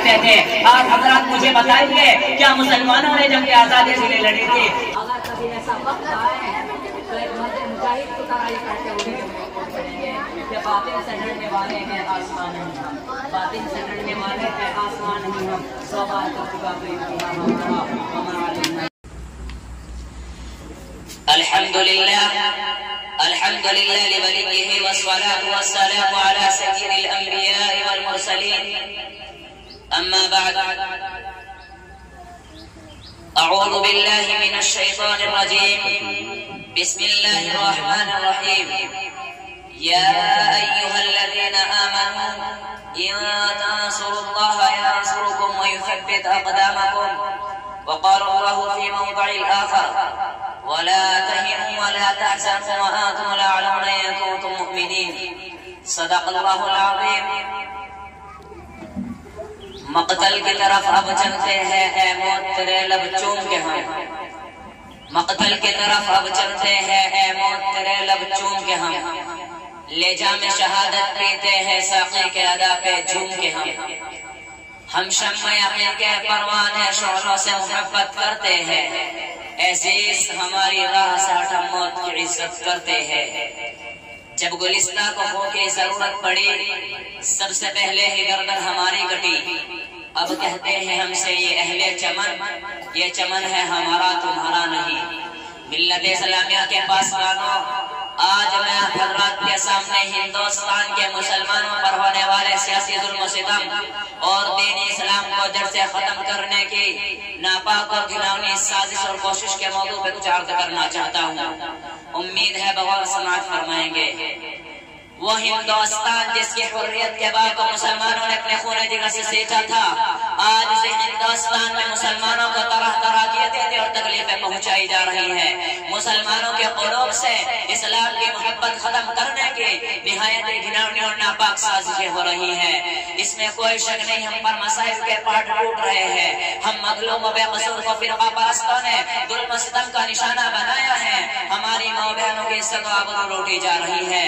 کرتے تھے. آپ حضرات مجھے بتائیے کیا مسلمانوں نے جنگ آزادی کے لیے لڑی تھی؟ اگر کبھی ایسا وقت آئے تو ایک مجاہد کو ترائی کرتے ہوئے پڑھیں گے کہ باطن سے ڈرنے والے ہیں آسمان نہیں ہم، باطن سے ڈرنے والے ہیں آسمان نہیں ہم. سو بار کر چکا الحمد لله لوليه والصلاة والسلام على سيد الأنبياء والمرسلين. أما بعد، أعوذ بالله من الشيطان الرجيم. بسم الله الرحمن الرحيم. يا أيها الذين آمنوا إن تنصروا الله ينصركم ويثبت أقدامكم. وقال الله في موضع الآخر: ولا تهنوا ولا تحزنوا وأنتم الأعلون إن كنتم مؤمنين. صدق الله العظيم. مقتل کی طرف اب چلتے ہیں اے موت تیرے لب چوم کے ہم. مقتل کی طرف اب چلتے ہیں اے موت تیرے لب چوم کے ہم. لے جام شہادت پیتے ہیں ساقی کے ادا پہ جھوم کے ہم شمع یقین کے پروان شعلوں سے محبت کرتے ہیں. عزیز ہماری راہ سے ہٹ ہم موت کی عزت کرتے ہیں. جب گلستہ کو ہو کی ضرورت پڑی سب سے پہلے ہی گردن ہماری کٹی. اب کہتے ہیں ہم سے یہ اہل چمن، یہ چمن ہے ہمارا تمہارا نہیں. ملت اسلامیہ کے پاسبانوں، آج میں حضرات کے سامنے ہندوستان کے مسلمانوں پر ہونے والے سیاسی ظلم و ستم اور دین اسلام کو جڑ سے ختم کرنے کی ناپاک اور گھناؤنی سازش اور کوشش کے موضوع پہ کچھ عرض کرنا چاہتا ہوں. امید ہے بغور سماعت فرمائیں گے. وہ ہندوستان جس کی حریت کے بعد مسلمانوں نے اپنے خون جگر سے سینچا تھا، آج اسے ہندوستان میں مسلمانوں کو طرح طرح کی اذیتیں اور تکلیفیں پہنچائی جا رہی ہیں. مسلمانوں کے قلوب سے اسلام کی محبت ختم کرنے کی نہایت گھناؤنی اور ناپاک سازشیں ہو رہی ہیں. اس میں کوئی شک نہیں ہم پر مسائل کے پاٹ ٹوٹ رہے ہیں. ہم مظلوم و بے قصور کو فرقہ پرستوں نے ظلم و ستم کا نشانہ بنایا ہے. ہماری ماں بہنوں کی عزت و آبرو لوٹی جا رہی ہے.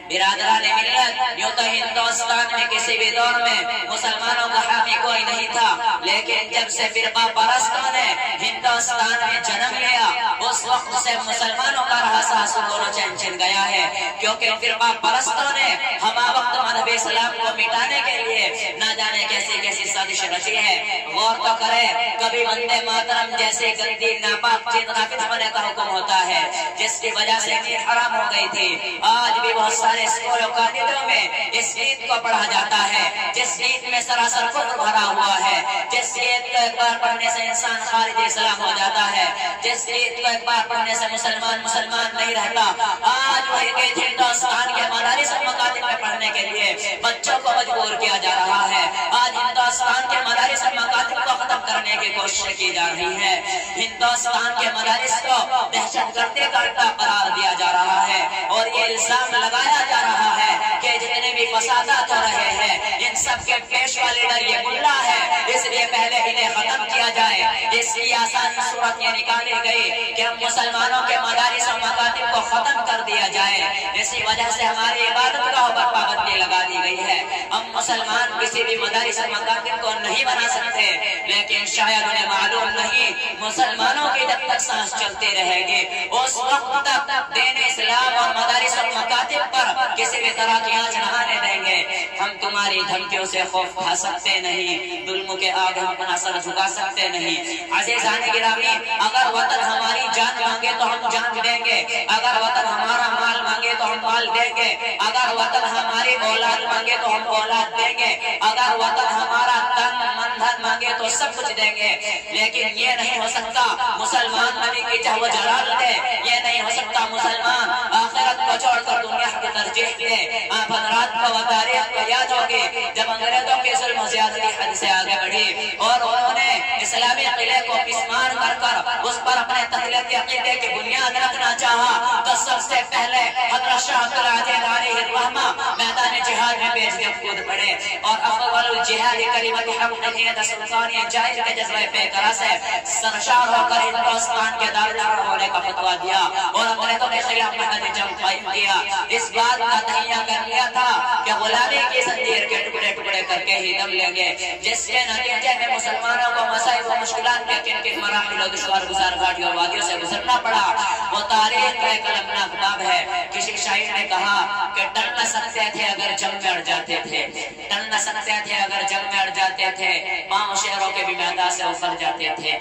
برادران ملت، یوں تو ہندوستان میں کسی بھی دور میں مسلمانوں کا حامی کوئی نہیں تھا، لیکن جب سے فرقہ پرستوں نے ہندوستان میں جنم لیا اس وقت سے مسلمانوں کا رہا سکون و چین چھن گیا ہے. کیونکہ فرقہ پرستوں نے ہما وقت مذہب اسلام کو مٹانے کے لیے نہ جانے کیسی کیسی سازش رچی ہے. غور تو کرے، کبھی وندے ماترم جیسے گندی ناپاک چیز نافذ ہونے کا حکم ہوتا ہے جس کی وجہ سے نیند حرام ہو گئی تھی. آج بھی بہت سارے اسکولوں کالجوں میں اس گیت کو پڑھا جاتا ہے جس گیت میں سراسر کفر بھرا ہوا ہے، جس گیت کو ایک بار پڑھنے سے انسان خارج اسلام ہو جاتا ہے، جس گیت کو ایک بار پڑھنے سے مسلمان نہیں رہتا. آج وہی گیت ہندوستان کے مدارس اور مکاتب میں پڑھنے کے لیے بچوں کو مجبور کیا جا رہا ہے. آج ہندوستان کے مدارس اور مکاتب کو ختم کرنے کی کوشش کی جا رہی ہے. ہندوستان کے مدارس کو دہشت گردی کا اڈا قرار دیا جا رہا ہے اور یہ الزام لگایا جا رہا ہے کہ جتنے بھی فسادات ہو رہے ہیں ان سب کے پیشوا لیڈر یہ ملا ہے، اس لیے پہلے انہیں ختم کیا جائے. اس کی آسان صورت یہ نکالی گئی کہ ہم مسلمانوں کے مدارس و مکاتب کو ختم کر دیا جائے. اسی وجہ سے ہماری عبادت گاہوں پر پابندی لگا دی گئی ہے. ہم مسلمان کسی بھی مدارس و مکاتب کو نہیں بنا سکتے، لیکن شاید انہیں معلوم نہیں مسلمانوں کی جب تک سانس چلتے رہے گی اس وقت تک دین اسلام اور مدارس و مکاتب پر کسی بھی طرح کی آنچ نہ آنے دیں گے. ہم تمہاری دھمکیوں سے خوف کھا سکتے نہیں، ظلم کے آگے ہم اپنا سر جھکا سکتے نہیں. عزیزان گرامی، اگر وطن ہماری جان مانگے تو ہم جان دیں گے، اگر وطن ہمارا مال مانگے تو ہم مال دیں گے، اگر وطن ہماری اولاد مانگے تو ہم اولاد دیں گے، اگر وطن ہمارا تن من دھن مانگے تو سب کچھ دیں گے. لیکن یہ نہیں ہو سکتا مسلمان نبی کی جہ و جلال دے، یہ نہیں ہو سکتا مسلمان آخرت کو چھوڑ کر دنیا کی ترجیح دے. آپ حضرات کو و تاریخ کو یاد ہوگی جب انگریزوں کے ظلم و زیادتی حد سے آگے بڑھی اور انہوں نے اسلامی قلعے کو پسمان کر کر اس پر اپنے تسلیت عقیدے کی بنیاد رکھنا چاہا تو سب سے پہلے حضرت شاہ عبد العزیز علیہ الرحمہ میدان جہاد میں بیچ کے خود پڑے اور افضل الجہاد کلمۃ حق نیت سلطانی جائز کے جذبہ پیکرا سے سرشار ہو کر ہندوستان کے دارالحکومت ہونے کا فتویٰ دیا اور انگریزوں کے خلاف محنت جنگ قائم کیا۔ اس بات کا تہیہ کر لیا تھا کہ غلامی کی زنجیر کے ٹکڑے ٹکڑے کر کے ہی دم لیں گے، جس کے نتیجے میں مسلمانوں کو مسائل و مشکلات کے کن کن مراحل و دشوار گزار گھاٹیوں اور وادیوں سے گزرنا پڑا۔ وہ تاریخ کا ایک المناک باب ہے۔ کسی شاعر نے کہا کہ ٹل نہ سکتے تھے اگر جنگ میں اڑ جاتے تھے، ٹل نہ سکتے تھے اگر جنگ میں اڑ جاتے تھے، پاؤں شہروں کے بھی میدان سے اتر جاتے تھے،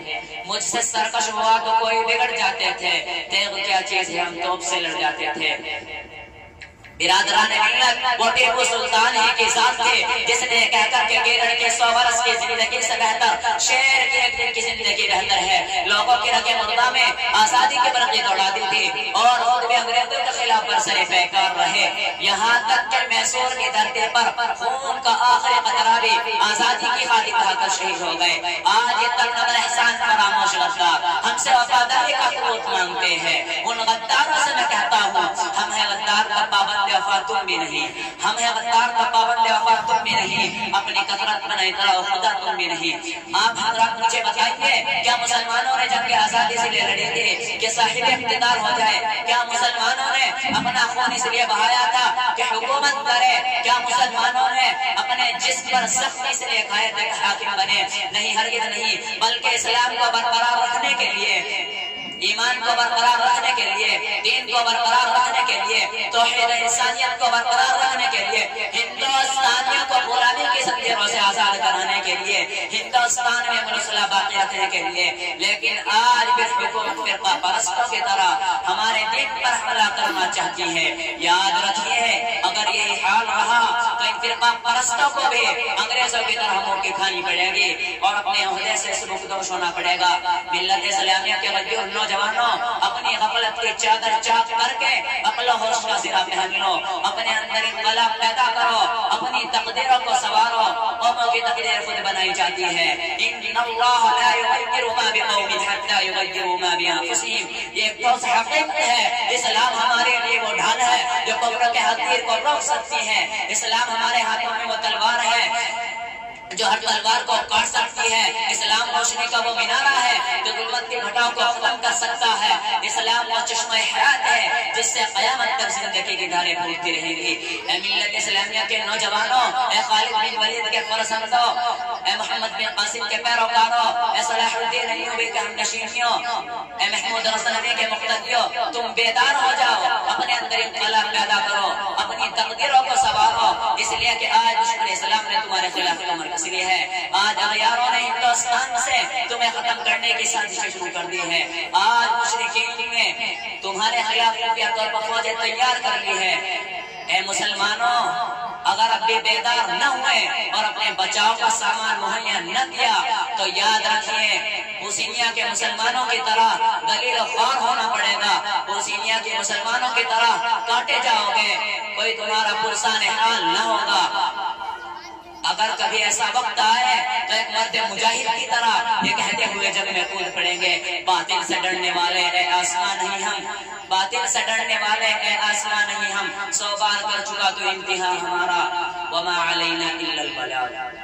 مجھ سے سرکش ہوا تو کوئی بگڑ جاتے تھے، تیغ کیا چیز ہے ہم توپ سے لڑ جاتے تھے۔ برادران ملت وہ ٹیپو سلطان ہی کی ذات تھے جس نے کہہ کر کے کیرڑ کے 100 برس کی زندگی سے بہتر شیر کی ایک دن کی زندگی بہتر ہے، لوگوں کی رگے مردہ میں آزادی کی برقی دوڑا دی تھی اور خود بھی انگریزوں کے خلاف برسر پیکار رہے، یہاں تک کہ میسور کی دھرتی پر خون کا آخری قطرہ بھی آزادی کی خاطر بہا کر شہید ہو گئے۔ آج یہ تلقدر احسان فراموش غدار ہم سے وفاداری کا ثبوت مانگتے ہیں، ان غداروں سے میں کہتا ہوں ہم ہیں غدار کا پابند وفا تم بھی نہیں، ہم ہیں غدار کا پابند وفا تم بھی نہیں، اپنی کثرت میں نہیں کرو خدا تم بھی نہیں۔ آپ حضرات مجھے بتائیے کیا مسلمانوں نے جنگ آزادی سے لڑی تھی کہ صاحب اقتدار ہو جائے؟ کیا مسلمانوں نے اپنا خون اس لیے بہایا تھا کہ حکومت کرے؟ کیا مسلمانوں نے اپنے جسم پر سختی سے قائد حاکم بنے؟ نہیں، ہرگز نہیں، بلکہ اسلام کو برقرار رکھنے کے لیے، ایمان کو برقرار رکھنے کے لیے، دین کو برقرار رکھنے کے لیے، توحید انسانیت کو برقرار رکھنے کے لیے، ہندوستانیوں کو غلامی کی زنجیروں سے آزاد کرانے کے لیے، ہندوستان میں منصلہ باقی رکھنے کے لیے۔ لیکن آج بھی حکومت فرقہ پرستوں کی طرح ہمارے دین پر حملہ کرنا چاہتی ہے۔ یاد رکھیے اگر یہی حال رہا تو ان فرقہ پرستوں کو بھی انگریزوں کی طرح موقع کھانی پڑے گی اور اپنے عہدے سے سبکدوش ہونا پڑے گا۔ ملت اسلامیہ کے وجود نوجوانوں اپنی غفلت کی چادر چاک کر کے عقل و ہوش کا زرہ پہن لو، اپنے اندر انقلاب پیدا کرو، اپنی تقدیروں کو سنوارو، قوموں کی تقدیر خود بنائی جاتی ہے۔ ان اللہ لا یغیر ما بقوم حتی یغیروا ما بانفسہم، یہ ایک حقیقت ہے۔ اسلام ہمارے لیے وہ ڈھال ہے جو کفر کے ہتھیر کو روک سکتی ہے، اسلام ہمارے ہاتھوں میں وہ تلوار ہے جو ہر تلوار کو کاٹ سکتی ہے، اسلام روشنی کا وہ مینارہ ہے جو ظلمت کی گھٹاؤں کو ختم کر سکتا ہے، اسلام وہ چشمہ حیات ہے جس سے قیامت تک زندگی کی دھاریں پھوٹتی رہیں گی۔ اے ملت اسلامیہ کے نوجوانوں، اے خالد بن ولید کے فرزندوں، اے محمد بن قاسم کے پیروکاروں، اے صلاح الدین ایوبی کے ہمنشینیوں، اے محمود غزنوی کے مقتدیوں، تم بیدار ہو جاؤ، اپنے اندر انقلاب پیدا کرو، اپنی تقدیروں کو سنوارو، اس لیے کہ آج دشمن اسلام نے تمہارے خلاف کمر کسی لیے ہے۔ آج اغیاروں نے ہندوستان سے تمہیں ختم کرنے کی سازشیں شروع کر دی ہے، آج مشرکین نے تمہارے خلاف خفیہ طور پر فوجیں تیار کر لی ہے۔ اے مسلمانوں، اگر اب بھی بیدار نہ ہوئے اور اپنے بچاؤ کا سامان مہیا نہ کیا تو یاد رکھیے حسینیہ کے مسلمانوں کی طرح دلیل خوار ہونا پڑے گا، حسینیہ کے مسلمانوں کی طرح کاٹے جاؤ گے، کوئی تمہارا پرسان حال نہ ہوگا۔ اگر کبھی ایسا وقت آئے تو ایک مرد مجاہد کی طرح یہ کہتے ہوئے جنگ میں کود پڑیں گے، باطل سے ڈرنے والے اے آسمان نہیں ہم، باطل سے ڈرنے والے اے آسمان نہیں ہم، 100 بار کر چکا تو انتہا ہمارا، وما علینا الا البلاغ۔